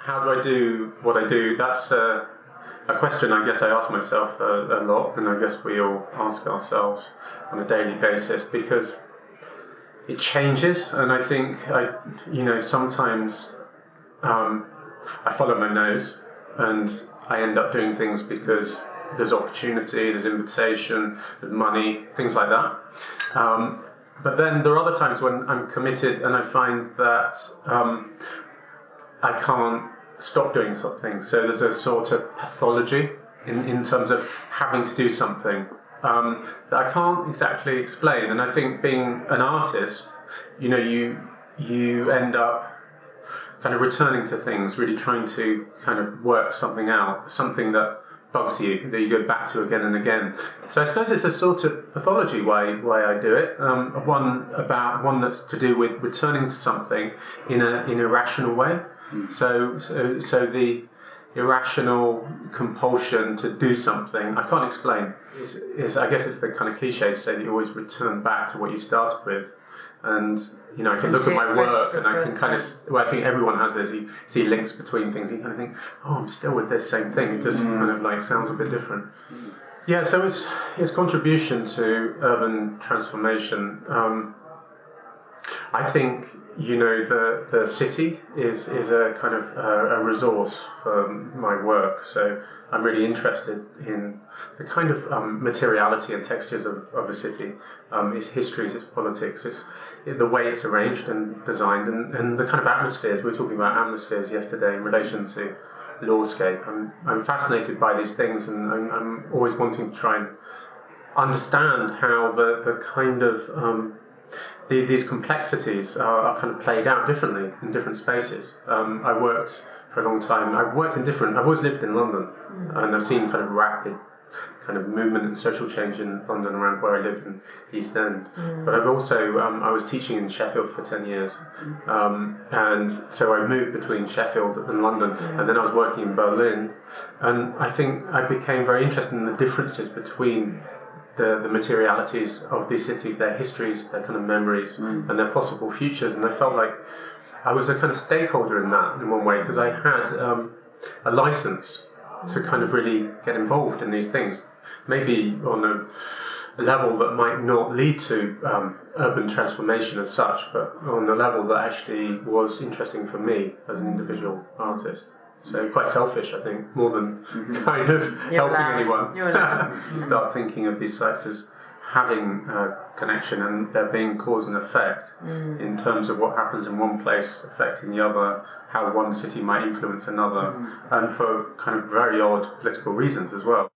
how do I do what I do? That's a question I guess I ask myself a lot, and I guess we all ask ourselves on a daily basis, because it changes, and I think sometimes I follow my nose, and I end up doing things because there's opportunity, there's invitation, there's money, things like that. But then there are other times when I'm committed and I find that I can't stop doing something. So there's a sort of pathology in terms of having to do something that I can't exactly explain. And I think being an artist, you end up kind of returning to things, really trying to kind of work something out, something that bugs you, that you go back to again and again. So I suppose it's a sort of pathology why I do it. One that's to do with returning to something in a rational way. So the irrational compulsion to do something I can't explain. Is I guess it's the kind of cliche to say that you always return back to what you started with. And I can look at my work and I can kind of, I think everyone has this, you see links between things, you kind of think, oh, I'm still with this same thing, it just kind of like sounds a bit different. Yeah, so its contribution to urban transformation, I think, the city is a kind of a resource for my work, so I'm really interested in the kind of materiality and textures of a city, its histories, its politics, the way it's arranged and designed, and the kind of atmospheres. We were talking about atmospheres yesterday in relation to lawscape. I'm fascinated by these things, and I'm always wanting to try and understand how the kind of these complexities are kind of played out differently in different spaces. I worked for a long time. I've always lived in London, and I've seen kind of rapid kind of movement and social change in London around where I lived in East End. But I've also, I was teaching in Sheffield for 10 years, and so I moved between Sheffield and London, and then I was working in Berlin, and I think I became very interested in the differences between the materialities of these cities, their histories, their kind of memories, and their possible futures. And I felt like I was a kind of stakeholder in that in one way, because I had a license to kind of really get involved in these things, maybe on a level that might not lead to urban transformation as such, but on a level that actually was interesting for me as an individual artist. So quite selfish, I think, more than kind of helping anyone. Start thinking of these sites as having a connection, and there being cause and effect in terms of what happens in one place affecting the other, how one city might influence another, and for kind of very odd political reasons as well.